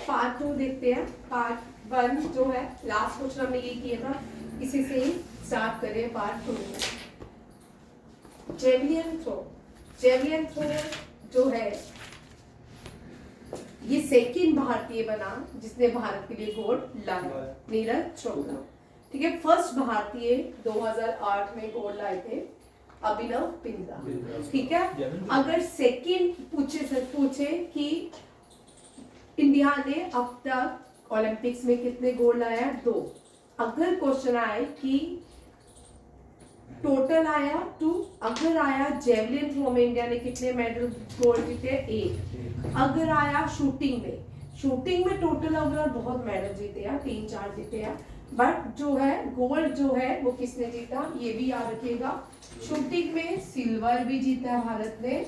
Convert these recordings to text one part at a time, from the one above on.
Part 2 देखते हैं। Part 1 जो है लास्ट क्वेश्चन हमने ये किया था, इसी से ही स्टार्ट करें पार्ट 2। जेवलिन थ्रो जो है ये सेकंड भारतीय बना जिसने भारत के लिए गोल्ड लाया, नीरज चोपड़ा। ठीक है, फर्स्ट भारतीय 2008 में गोल्ड लाए थे अभिनव बिंद्रा। ठीक है, अगर सेकंड पूछे कि इंडिया ने अब तक ओलंपिक्स में कितने गोल्ड लाया, 2। अगर क्वेश्चन आए कि टोटल आया 2, अगर आया जेवलिन थ्रो में इंडिया ने कितने मेडल गोल्ड जीते, 1। अगर आया शूटिंग में टोटल ओवरऑल बहुत मेडल जीते हैं, 3-4 जीते हैं, बट जो है गोल्ड जो है वो किसने जीता, ये भी याद रखिएगा। शूटिंग में सिल्वर भी जीता है भारत ने,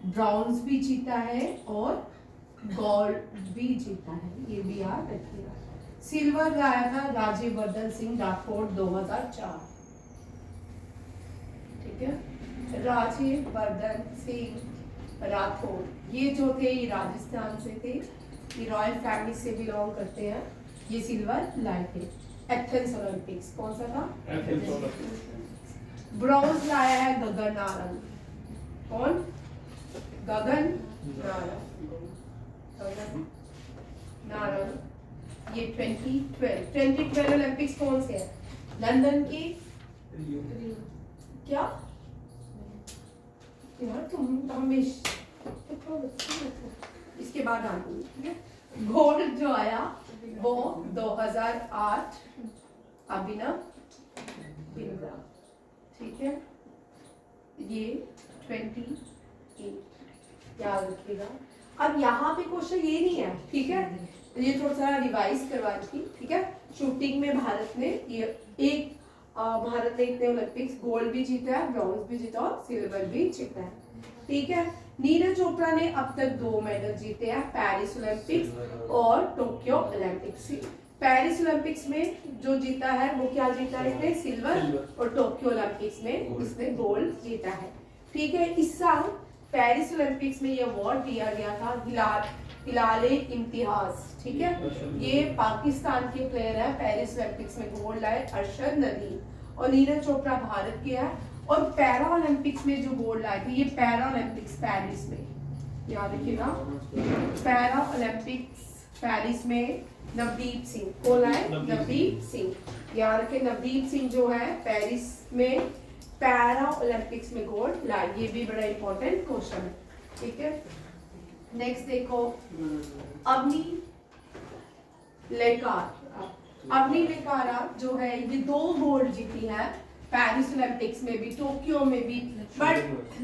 ब्रॉन्ज भी जीता है और गोल्ड भी जीता है, ये भी याद रखिएगा। सिल्वर लाया था राज्यवर्धन सिंह राठौड़ 2004। ठीक है, राज्यवर्धन सिंह राठौड़ ये जो थे ये राजस्थान से थे, ये रॉयल फैमिली से बिलोंग करते हैं, ये सिल्वर लाए थे। एथेंस ओलंपिक्स कौन सा था, ब्रॉन्ज लाया है गगन नारंग। कौन, गगन नारंग। ये 2012 ओलंपिक्स कौन से है, लंदन की, क्या यार तुम हमेशा इसके बाद आऊंगी। ठीक है, गोल्ड जो आया वो 2008 अभिनव बिंद्रा। ठीक है, ये 28 याद रखिएगा। अब यहाँ पे क्वेश्चन ये नहीं है, ठीक है, ये थोड़ा सा रिवाइज करवा रखी। ठीक है, शूटिंग में भारत ने भारत ने इतने ओलंपिक्स गोल्ड भी जीता है, ब्रॉन्ज भी जीता और सिल्वर भी जीता है। ठीक है, नीरज चोपड़ा ने अब तक 2 मेडल जीते हैं, पेरिस ओलंपिक्स और टोक्यो ओलंपिक्स। पेरिस ओलंपिक्स में जो जीता है वो क्या जीता है, इसने सिल्वर, और टोक्यो ओलंपिक्स में इसने गोल्ड जीता है। ठीक है, इस साल पेरिस ओलंपिक्स में ये अवार्ड दिया गया था हिलाले इम्तियाज। ठीक है, ये पाकिस्तान के प्लेयर है, पेरिस ओलंपिक्स में गोल्ड लाए अरशद नदीम, और नीरज चोपड़ा भारत के है। और पैरा ओलंपिक्स में जो गोल्ड लाए थे, ये पैरा ओलंपिक्स पेरिस में, याद रखिएगा, पैरा ओलंपिक्स पेरिस में नवदीप सिंह को लाए, नवदीप सिंह याद रखे। नवदीप सिंह जो है पेरिस में पैरा ओलंपिक्स में गोल्ड लाए, ये भी बड़ा इंपॉर्टेंट क्वेश्चन है। ठीक है, नेक्स्ट देखो, अवनी लेकारा जो है ये 2 गोल्ड जीती है पेरिस ओलंपिक्स में भी, टोक्यो में भी, बट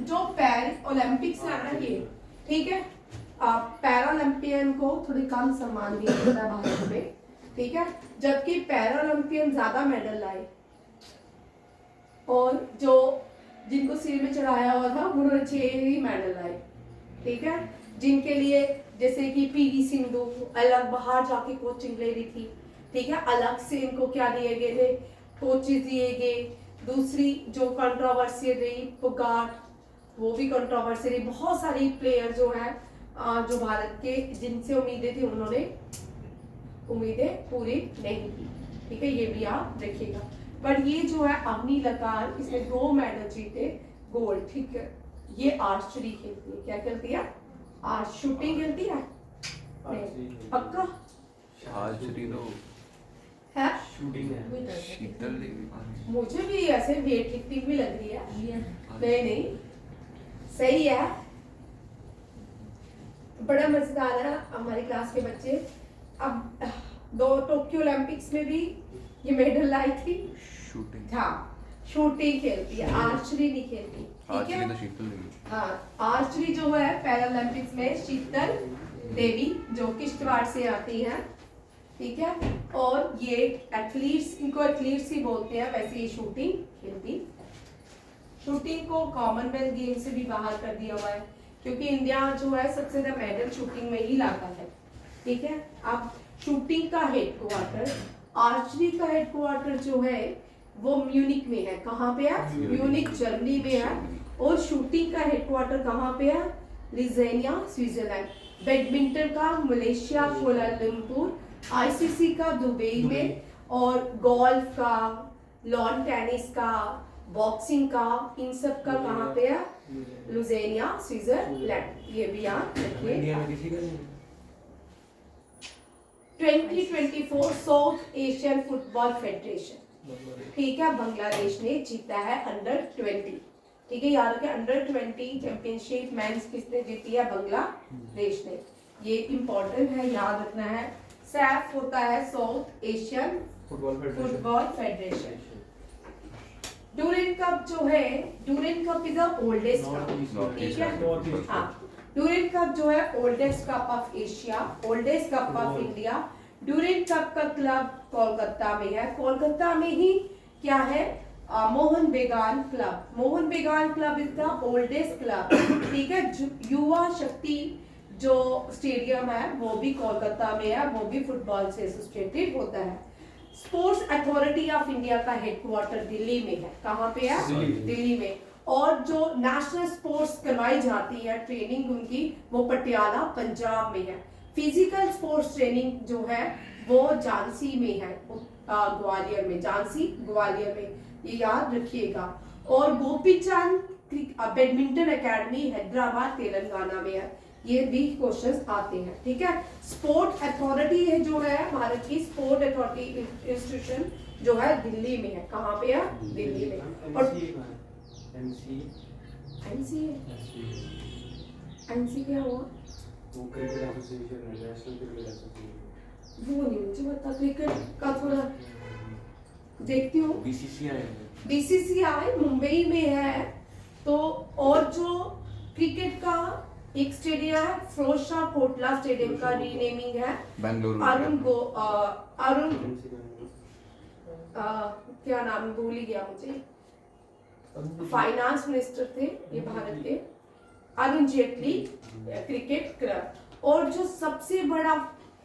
जो पेरिस ओलंपिक्स है ना ये, ठीक है, पैरा ओलंपियन को थोड़ी कम सम्मान दिया जाता है भारत में। ठीक है, जबकि पैरा ओलंपियन ज्यादा मेडल लाए, और जो जिनको सिर में चढ़ाया हुआ था उन्होंने 6 ही मेडल लाए। ठीक है, जिनके लिए जैसे कि पीवी सिंधु अलग बाहर जाके कोचिंग ले रही थी, ठीक है, अलग से इनको क्या दिए गए थे, कोचेस दिए गए। दूसरी जो कंट्रोवर्सी रही पुगाट, वो भी कंट्रोवर्सी रही। बहुत सारी प्लेयर जो है जो भारत के जिनसे उम्मीदें थी उन्होंने उम्मीदें पूरी नहीं की। ठीक है, ये भी आप देखिएगा। पर ये जो है अवनी लकार, इसने 2 मेडल जीते गोल्ड। ठीक है, ये आर्चरी खेलती है, क्या खेलती है, शूटिंग खेलती है, पक्का आर्चरी तो है, शूटिंग है। शीतल देवी, मुझे भी ऐसे वेट लिफ्टिंग भी लग रही है। नहीं सही है, बड़ा मजेदार है। हमारी क्लास के बच्चे अब 2 टोक्यो ओलंपिक्स में भी ये मेडल लाई थी, शूटिंग, हाँ शूटिंग खेलती है, आर्चरी नहीं खेलती। ठीक है, आर्चरी तो शीतल देवी, हाँ आर्चरी जो है पैरा ओलंपिक्स में शीतल देवी जो किश्तवाड़ से आती हैं। ठीक है, और ये एथलीट्स, इनको एथलीट्स ही बोलते हैं, वैसे ये शूटिंग खेलती। शूटिंग को कॉमनवेल्थ गेम से भी बाहर कर दिया हुआ है, क्योंकि इंडिया जो है सबसे ज्यादा मेडल शूटिंग में ही लाता है। ठीक है, अब शूटिंग का हेडक्वार्टर, आर्चरी का हेडक्वार्टर जो है वो म्यूनिक में है। कहाँ पे है, म्यूनिक जर्मनी में है। और शूटिंग का हेडक्वार्टर कहाँ पे है, लिजेनिया स्विट्जरलैंड। बैडमिंटन का मलेशिया कोलालमपुर, आईसीसी का दुबई में, और गोल्फ का, लॉन टेनिस का, बॉक्सिंग का, इन सब का कहाँ पे है? लुज़ेनिया स्विट्जरलैंड। ये भी याद रखिए। इंडिया में किसी का नहीं 2024 साउथ एशियन फुटबॉल फेडरेशन, ठीक है, बांग्लादेश ने जीता है अंडर 20। ठीक है, याद रखें, अंडर 20 चैंपियनशिप मेंस किसने जीती है? बांग्लादेश ने। ये इंपॉर्टेंट है, याद रखना है। सैफ होता है South Asian Football Federation. Durand Cup जो है, Durand Cup is the oldest cup, ठीक है। हाँ, डूरेंट कप जो है oldest cup of Asia, oldest cup of India. Durand Cup का क्लब कोलकाता में है। कोलकाता में ही क्या है? Mohun Bagan club. Mohun Bagan club is the oldest club, ठीक है। युवा शक्ति जो स्टेडियम है वो भी कोलकाता में है, वो भी फुटबॉल से एसोसिएटेड होता है। स्पोर्ट्स अथॉरिटी ऑफ इंडिया का हेडक्वार्टर दिल्ली में है। कहाँ पे है? दिल्ली में। और जो नेशनल स्पोर्ट्स करवाई जाती है ट्रेनिंग उनकी, वो पटियाला पंजाब में है। फिजिकल स्पोर्ट्स ट्रेनिंग जो है वो झांसी में है, ग्वालियर में, झांसी ग्वालियर में, ये याद रखिएगा। और गोपीचंद बैडमिंटन एकेडमी हैदराबाद तेलंगाना में है। ये भी क्वेश्चंस आते हैं, ठीक है। स्पोर्ट अथॉरिटी है जो है भारत की, स्पोर्ट अथॉरिटी इंस्टीट्यूशन जो है दिल्ली में है। कहाँ पे है? दिल्ली में। और एनसी क्या हुआ? वो क्रिकेट एसोसिएशन है, नेशनल क्रिकेट एसोसिएशन। वो नहीं मुझे पता, क्रिकेट का थोड़ा देखती हूँ। बीसीसीआई मुंबई में है। तो और जो क्रिकेट का एक स्टेडियम है फिरोज शाह कोटला स्टेडियम का रीनेमिंग है बेंगलुरु। अरुण क्या नाम भूल ही गया मुझे, फाइनेंस मिनिस्टर थे ये भारत के, अरुण जेटली क्रिकेट क्लब। और जो सबसे बड़ा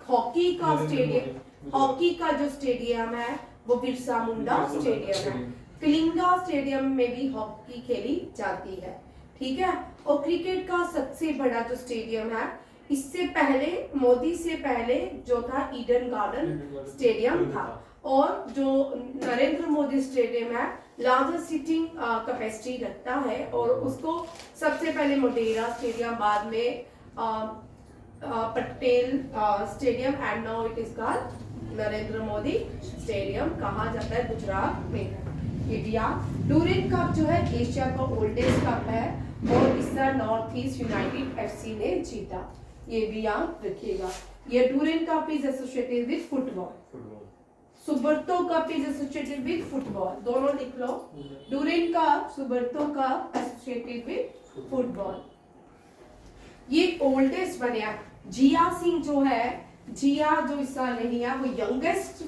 हॉकी का स्टेडियम, हॉकी का जो स्टेडियम है वो बिरसा मुंडा स्टेडियम है। कलिंगा स्टेडियम में भी हॉकी खेली जाती है, ठीक है। और क्रिकेट का सबसे बड़ा जो स्टेडियम है, इससे पहले मोदी से पहले जो था ईडन गार्डन स्टेडियम था। और जो नरेंद्र मोदी स्टेडियम है लार्जर सीटिंग कैपेसिटी रखता है, और उसको सबसे पहले मोटेरा स्टेडियम, बाद में Patel stadium, and now it is called Narendra Modi stadium. कहा जाता है? गुजरात में है। इंडिया डूरेंट कप जो है एशिया का ओल्डेस्ट कप है, और इसका नॉर्थ ईस्ट यूनाइटेड एफसी ने जीता। ये भी याद रखिएगा। ये Durand Cup is associated with football. Subroto cup is associated with football, दोनों लिख लो। Durand Cup, Subroto cup associated with football. ये ओल्डेस्ट बनया। जिया सिंह जो है, जिया जो इस साल नहीं है, वो यंगेस्ट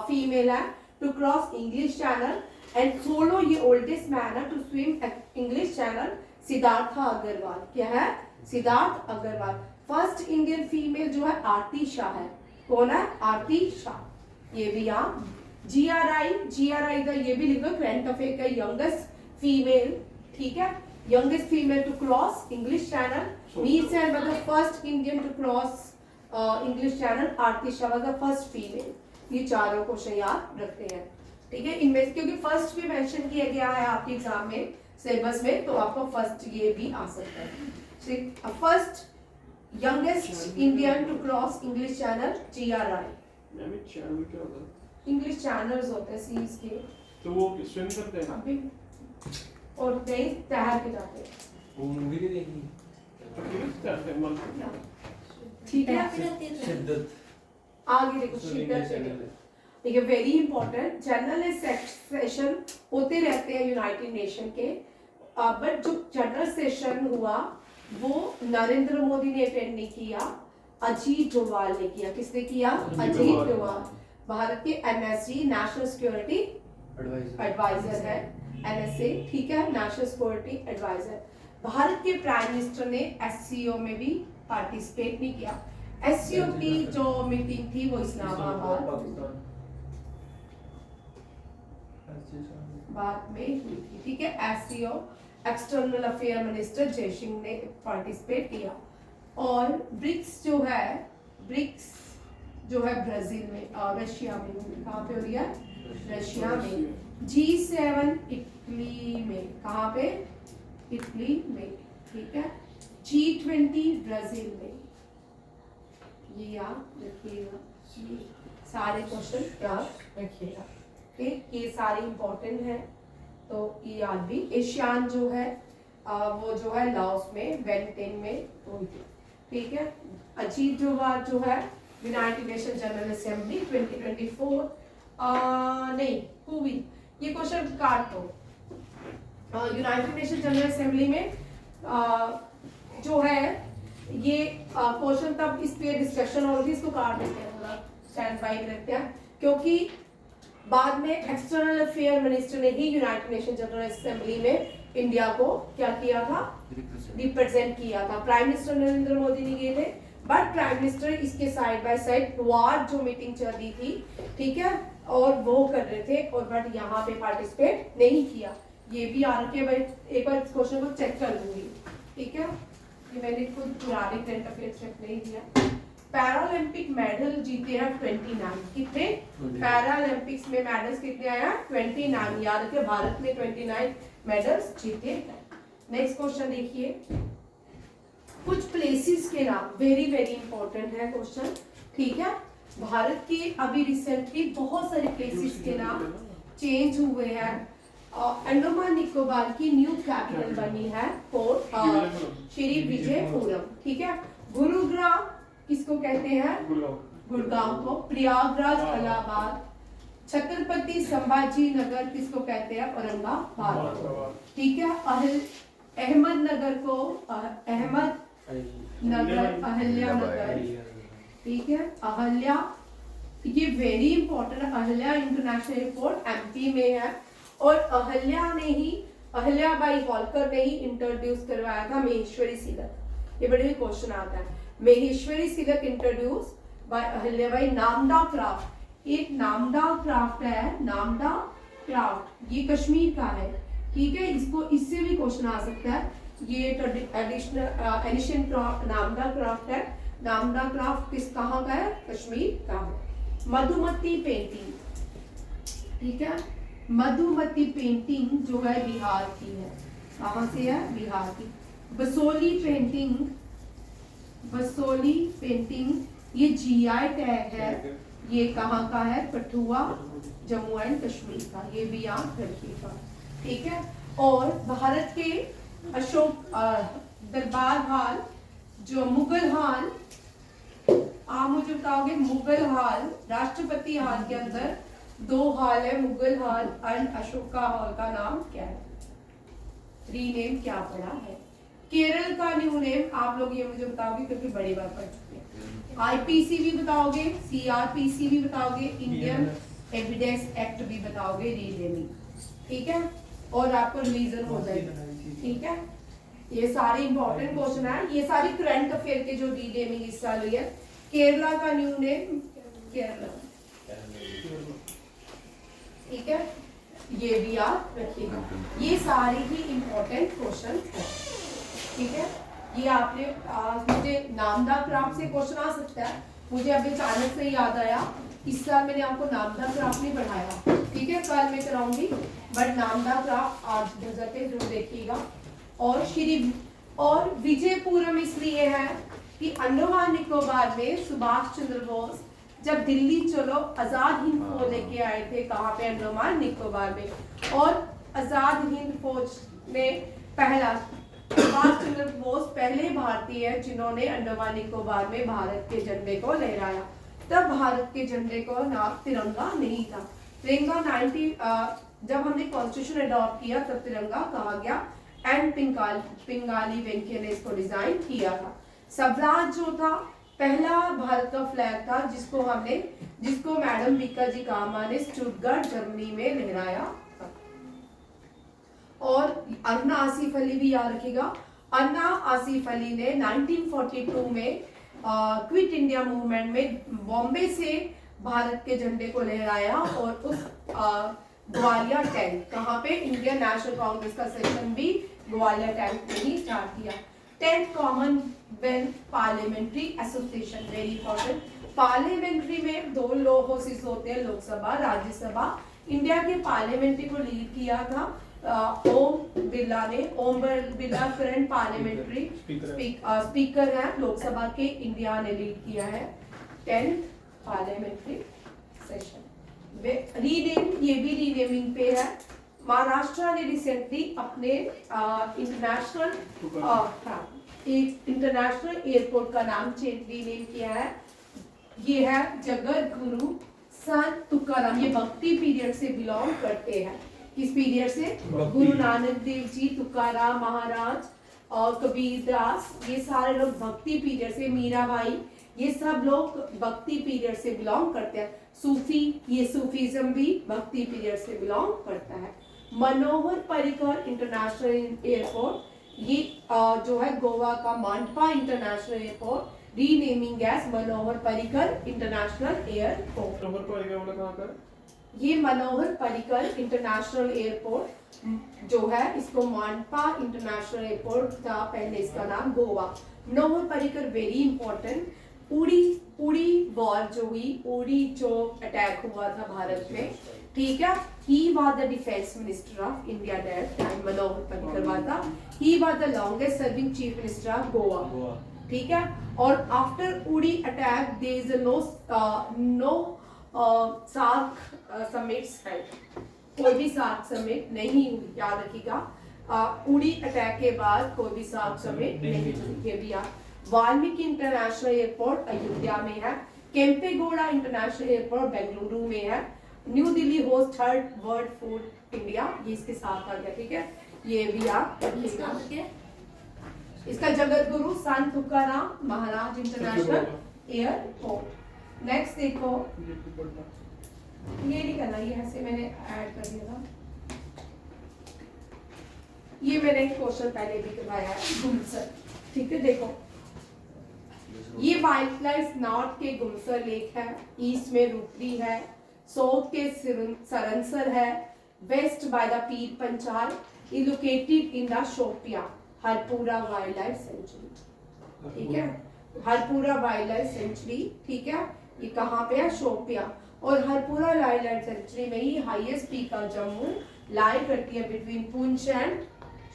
फीमेल है to cross English channel, and solo ये ओल्डेस्ट मैन है to swim English channel. Siddharth Agrawal, क्या है? Siddharth Agrawal. First Indian female जो है आरती शाह है। कौन है? आरती शाह। ये भी आप GRI का ये भी लिखो, करंट अफेयर का यंगेस्ट फीमेल, ठीक है। Youngest female to cross English channel, means and the first Indian to cross English channel, Aarti Shah was the first female. ये चारों क्वेश्चन याद रखते हैं, ठीक है। इनमें क्योंकि फर्स्ट भी मेंशन किया गया है आपके एग्जाम में, सिलेबस में, तो आपको फर्स्ट ये भी आ सकता है। First youngest Indian to cross English channel GRI। Channel क्या होता है? इंग्लिश चैनल्स होते हैं सीज के, तो वो स्विम करते हैं अभी और कहीं तैर के जाते हैं, वो मूवी नहीं देखी ठीक है। शिद्दत आगे देखो, शिद्दत से देखिए, वेरी इंपॉर्टेंट। जनरल सेशन होते रहते हैं यूनाइटेड नेशन के, बट जो जनरल सेशन हुआ वो नरेंद्र मोदी ने अटेंड नहीं किया, अजीत डोभाल ने किया। किसने किया? अजीत डोभाल। भारत के NSG नेशनल सिक्योरिटी एडवाइजर है, NSA, ठीक है, नेशनल सिक्योरिटी एडवाइजर। भारत के प्राइम मिनिस्टर ने SCO में भी पार्टिसिपेट नहीं किया। SCO की जो मीटिंग थी वो इस्लामाबाद बाद में हुई थी, ठीक है। SCO external affair minister Jaishankar ने पार्टिसिपेट किया। और ब्रिक्स जो है ब्राजील में, रशिया में, कहाँ पे हो रही है? रशिया में। G7 इटली में, कहाँ पे? इटली में, ठीक है। G20 ब्राजील में, ये याद रखिएगा, सारे क्वेश्चन याद रखिएगा, ठीक। ये सारे इंपॉर्टेंट है, तो ये याद भी। एशियान जो है वो जो है लाओस में, वेंटेन में हुई थी, ठीक है। अजीत जोहार जो है यूनाइटेड नेशन जनरल असेंबली 2024 नहीं हुई, ये क्वेश्चन काट दो। यूनाइटेड नेशन जनरल असेंबली में जो है ये क्वेश्चन तब इस पे डिस्कशन होगी, इसको काट देते हैं, थोड़ा स्टैंड बाई रखते हैं, क्योंकि बाद में एक्सटर्नल अफेयर मिनिस्टर ने ही यूनाइटेड नेशन जनरल असेंबली में इंडिया को क्या किया था? रिप्रेजेंट किया था। प्राइम मिनिस्टर नरेंद्र मोदी ने किए थे, बट प्राइम मिनिस्टर इसके साइड बाय साइड वार जो मीटिंग चल रही थी, ठीक है, और वो कर रहे थे, और बट यहाँ पे पार्टिसिपेट नहीं किया। ये भी आ रखे भाई, एक बार इस क्वेश्चन को चेक कर लूंगी, ठीक है। ये मैंने खुद पुराने करंट अफेयर चेक नहीं किया। पैरालंपिक मेडल जीते हैं 29, कितने? पैरालंपिक्स में मेडल्स कितने आया? 29, याद रखिए भारत ने 29 मेडल्स जीते हैं। नेक्स्ट क्वेश्चन देखिए, कुछ प्लेसेस के नाम, वेरी वेरी इंपॉर्टेंट है क्वेश्चन, ठीक है। भारत के अभी रिसेंटली बहुत सारे प्लेसेस के नाम चेंज हुए हैं। अंडमान निकोबार की न्यू कैपिटल बनी है पोर्ट श्री विजयपुरम, ठीक है। गुरुग्राम किसको कहते हैं? गुड़गांव को। प्रयागराज इलाहाबाद, छत्रपति संभाजी नगर किसको कहते हैं? औरंगाबाद को, ठीक है। अहमदनगर को अहमद नगर, अहल्या नगर, ठीक है। अहल्या, ये very important, Ahalya international airport MP में है, और अहल्याबाई होलकर ने ही इंट्रोड्यूस करवाया था महेश्वरी सिलक। ये बड़े क्वेश्चन आता है, Maheshwari silk introduce by Ahilyabai. Namda craft, एक नामदा क्राफ्ट है, नामदा क्राफ्ट ये कश्मीर का है, ठीक है। इसको इससे भी क्वेश्चन आ सकता है, ये एडिशनल एनिशियन नामदा क्राफ्ट है। नामदा क्राफ्ट किस कहाँ का है? कश्मीर का है। मधुमती पेंटिंग, ठीक है, मधुमती पेंटिंग जो है बिहार की है, कहाँ से है? बिहार की। बसोली पेंटिंग, बसोली पेंटिंग ये जीआई टैग है, ये कहाँ का है? कठुआ, जम्मू एंड कश्मीर का, ये भी याद रखिएगा, ठीक है। और भारत के अशोक दरबार हाल, जो मुगल हाल, आप मुझे बताओगे मुगल हाल, राष्ट्रपति हाल के अंदर 2 हाल है, मुगल हाल एंड अशोका हाल का नाम क्या है? रीनेम क्या पड़ा है? केरल का न्यू नेम आप लोग ये मुझे बताओगे, क्योंकि बड़ी बार पढ़ चुके हैं। आईपीसी भी बताओगे, सीआरपीसी भी बताओगे, इंडियन एविडेंस एक्ट भी बताओगे, रीनेमिंग, ठीक है, और आपको रिवीजन हो जाएगा, ठीक है। ये सारे इंपॉर्टेंट क्वेश्चन है, ये सारी करंट अफेयर के जो रीनेमिंग इस साल हुई है। केरला का न्यू नेम केरला, ठीक है, ये भी याद रखिएगा। ये सारे ही इंपॉर्टेंट क्वेश्चन है, ठीक है। ये आपने मुझे नामदा क्राफ्ट से क्वेश्चन आ सकता है, मुझे अभी अचानक से याद आया, इस साल मैंने आपको नामदा क्राफ्ट नहीं पढ़ाया, ठीक है, कल मैं कराऊंगी, बट नामदा क्राफ्ट आज नजर पे जरूर देखिएगा। और विजयपुरम इसलिए है कि अंडमान निकोबार में सुभाष चंद्र बोस जब दिल्ली चलो आजाद हिंद फौज लेके आए थे, कहाँ पे? अंडमान निकोबार में, और आजाद हिंद फौज ने पहला, सुभाष चंद्र बोस पहले भारतीय है जिन्होंने अंडमान निकोबार में भारत के झंडे को लहराया। तब भारत के झंडे को नाम तिरंगा नहीं था, तिरंगा जब हमने कॉन्स्टिट्यूशन अडॉप्ट किया तब तिरंगा कहा गया, एंड पिंगाली वेंकैया ने इसको डिजाइन किया था। स्वराज जो था पहला भारत का फ्लैग था, जिसको मैडम बीका जी कामा ने स्टुटगार्ट जर्मनी में लहराया था। और अन्ना आसिफ अली भी याद रखिएगा, अन्ना आसिफ अली ने 1942 में क्विट इंडिया मूवमेंट में बॉम्बे से भारत के झंडे को लहराया, और उस ग्वालियर टैंक, कहाँ पे? इंडियन नेशनल कांग्रेस का सेशन भी ग्वालियर टैंक में ही स्टार्ट किया। 10th when parliamentary association, very important. Parliamentary में दो हाउसेस होते हैं, लोकसभा, राज्यसभा. इंडिया के पार्लियामेंट्री को लीड किया था ओम बिरला ने. Om Birla current parliamentary speaker हैं लोकसभा के. इंडिया ने लीड किया है 10th पार्लियामेंट्री सेशन. रीनेम, ये भी रीनेमिंग पे है. महाराष्ट्र ने रिसेंटली अपने इंटरनेशनल एयरपोर्ट का नाम रीनेम किया है. ये है जगत गुरु संत तुकाराम. ये भक्ति पीरियड से बिलोंग करते हैं. किस पीरियड से? गुरु नानक देव जी, तुकाराम महाराज और कबीर दास, ये सारे लोग भक्ति पीरियड से. मीराबाई, ये सब लोग भक्ति पीरियड से बिलोंग करते हैं. सूफी, ये सूफीज्म भी भक्ति पीरियड से बिलोंग करता है. मनोहर पर्रिकर इंटरनेशनल एयरपोर्ट, ये जो है गोवा का मांडपा international airport, renaming as Manohar Parrikar international airport. ये मनोहर पर्रिकर इंटरनेशनल एयरपोर्ट जो है, इसको मांडपा इंटरनेशनल एयरपोर्ट था पहले, इसका नाम गोवा. Manohar Parrikar very important. उड़ी वॉर जो हुई, उड़ी जो अटैक हुआ था भारत में, ठीक है, he was the defense minister of India that time. Manohar Parrikar हुआ था. he was the longest serving chief minister of Goa. ठीक है. और after Uri attack there is no SAARC summits है. कोई भी सार्क समिट नहीं हुई, याद रखिएगा. उड़ी अटैक के बाद कोई भी सार्क समिट नहीं हुई. ये भी याद. वाल्मीकि इंटरनेशनल एयरपोर्ट अयोध्या में है. केम्पेगौड़ा इंटरनेशनल एयरपोर्ट बेंगलुरु में है. New Delhi host 3rd world food India, ये इसके साथ आ गया. ठीक है, ये भी आप रखिएगा. इसका जगत गुरु संत तुकाराम महाराज इंटरनेशनल एयरपोर्ट. नेक्स्ट देखो, ये नहीं करना, ये ऐसे मैंने ऐड कर दिया था. ये मैंने क्वेश्चन पहले भी करवाया है, गुमसर. ठीक है, देखो ये वाइल्ड लाइफ नॉर्थ के गुमसर लेक है, ईस्ट में रूपरी है, साउथ के सरनसर है, waste by the Pir Panjal, is located in the Shopian Hirpora wild life sanctuary. ठीक है, हरपुरा वाइल्ड लाइफ सेंचुरी. ठीक है, ये कहाँ पे है? शोपिया. और हरपुरा वाइल्ड लाइफ सेंचुरी में ही हाईएस्ट पीक ऑफ जम्मू लाई करती है between Poonch and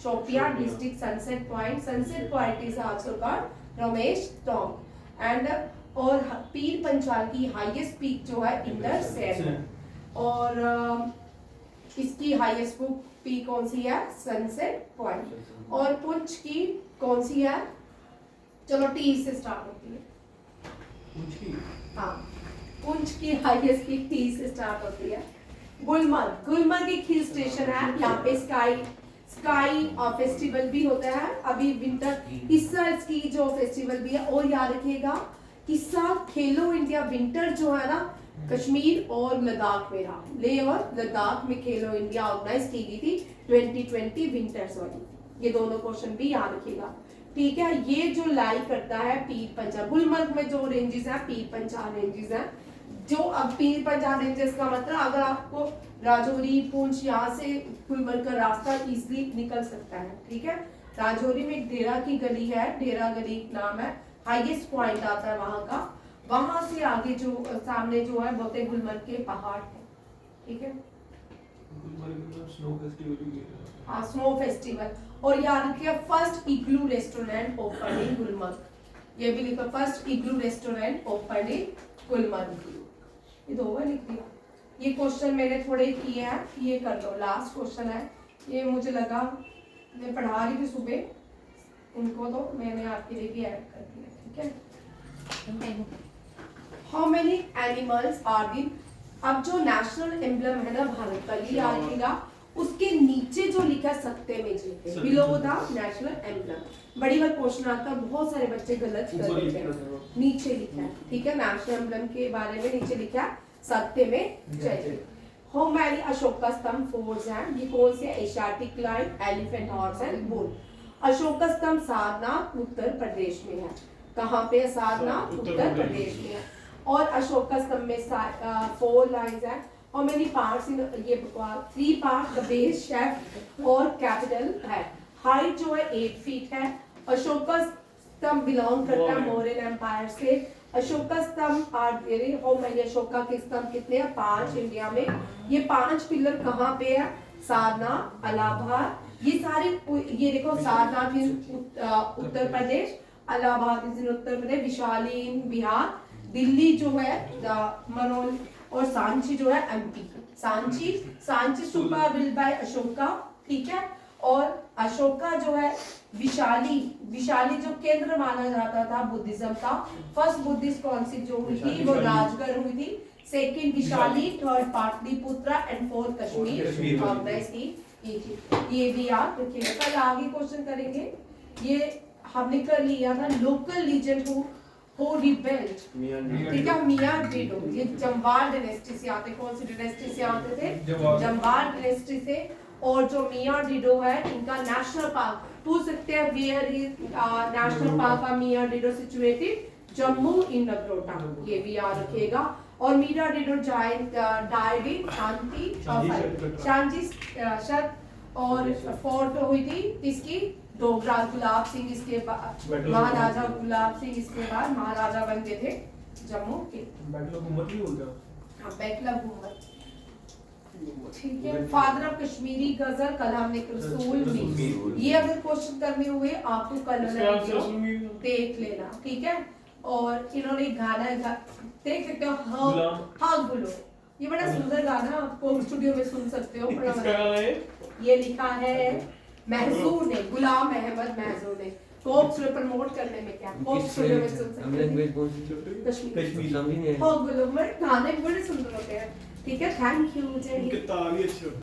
Shopian district. Sunset point is also called Ramesh Tom. And और पीर पंचाल की हाईएस्ट पीक जो है इंदर सैन. और इसकी हाईएस्ट पीक कौन सी है? Sunset point. और पुंछ की कौन सी है? चलो टी से स्टार्ट होती है. हाँ, पुंछ की हाईएस्ट पीक टी से स्टार्ट होती है. गुलमर्ग एक हिल स्टेशन है. यहाँ पे स्काई फेस्टिवल भी होता है. अभी विंटर इस साल स्की जो फेस्टिवल भी है. और याद रखिएगा इस साल खेलो इंडिया विंटर जो है ना, कश्मीर और लद्दाख में रहा. लेह और लद्दाख में खेलो इंडिया ऑर्गेनाइज की गई थी 2020 विंटर्स वाली. ये दोनों क्वेश्चन भी याद रखिएगा. ठीक है, ये जो लाई करता है पीर पंचाल. गुलमर्ग में जो रेंजेस हैं पीर पंचाल रेंजेस हैं. जो अब पीर पंचाल रेंजेस का मतलब अगर आपको राजौरी पुंछ यहाँ से गुलमर्ग का रास्ता इजीली निकल सकता है. ठीक है, राजौरी में एक डेरा की गली है, डेरा गली नाम है, हाईएस्ट पॉइंट आता है वहां का. वहां से आगे जो सामने जो है बोलते गुलमर्ग के पहाड़ है. ठीक है, हाँ, स्नो फेस्टिवल. और याद रखिए first igloo restaurant open in Gulmarg. ये भी लिखो, first igloo restaurant open in Gulmarg. ये दो बार लिख दिया. ये क्वेश्चन मैंने थोड़े किए हैं, ये कर लो. लास्ट क्वेश्चन है ये, मुझे लगा मैं पढ़ा रही थी सुबह, इनको तो मैंने आपके लिए भी ऐड कर दिया. ठीक है, how many animals are there. अब जो नेशनल एम्बलम है ना भारत का, ये याद रखिएगा, उसके नीचे जो लिखा सकते में जी बिलो द नेशनल एम्बलम. बड़ी बार क्वेश्चन आता है, बहुत सारे बच्चे गलत कर देते हैं. नीचे लिखा है. ठीक है, नेशनल एम्बलम के बारे में नीचे लिखा है सत्य में जय. हाउ मेनी अशोका स्तंभ फोर्स हैं. ये कौन से? Asiatic lion, elephant horse and bull. Ashoka स्तंभ सारनाथ उत्तर प्रदेश में है. कहाँ पे? सारनाथ उत्तर प्रदेश में है. और अशोका स्तंभ में 4 लाइन्स हैं. और मेनी पार्ट्स इन ये 3 पार्ट, द बेस, शेफ और कैपिटल है. हाइट जो है 8 फीट है. अशोका स्तंभ बिलोंग करता है मौर्यन एम्पायर से। अशोका स्तंभ are very how many Ashoka के स्तंभ कितने हैं? 5 इंडिया में। ये 5 पिलर कहाँ पे है? सारनाथ, इलाहाबाद, ये सारे ये देखो सारनाथ इन उत्तर प्रदेश, इलाहाबाद इन उत्तर प्रदेश, विशाली इन बिहार, दिल्ली जो है मनोल और सांची जो है MP. Sanchi stupa build by Ashoka, ठीक है। और अशोका जो है विशाली जो केंद्र माना जाता था बुद्धिज्म का, फर्स्ट बुद्धिस्ट काउंसिल जो हुई थी वो राजगढ़ हुई थी, second Vaishali, third Pataliputra and fourth Kashmir organise की। ये भी याद रखिएगा, कल आगे क्वेश्चन करेंगे। ये हमने कर लिया था लोकल लीजेंड हो रिबेल्ड, ठीक है, मियां डिडो। ये जमवाल डायनेस्टी से आते, कौन सी डायनेस्टी से आते थे? जमवाल डायनेस्टी से। और जो मियां डिडो है इनका नेशनल पार्क, पूछ सकते हैं where is national park of मियां डिडो सिचुएटेड? जम्मू इन नगरोटा, ये भी याद रखिएगा। और मियां डिडो डाइड इन शांति शत और फोर्ट हुई थी इसकी डोगरा गुलाब सिंह, इसके बाद महाराजा गुलाब सिंह, इसके बाद महाराजा बन गए थे जम्मू के। बैकला घूमत, ठीक है। फादर ऑफ कश्मीरी गजल, कल हमने रसूल में, ये अगर क्वेश्चन करने हुए आपको कल देख लेना, ठीक है। और इन्होंने गाना देख सकते हो, हाँ गुलो, ये बड़ा सुंदर गाना, आपको स्टूडियो में सुन सकते हो, बड़ा मजा। ये लिखा है महजूर ने, गुलाम अहमद महजूर ने। कोक स्टूडियो प्रमोट करने में क्या, कोक स्टूडियो में सुन सकते हैं कश्मीर। हाँ गुलो, गाने बड़े सुंदर होते हैं, ठीक है। Thank you.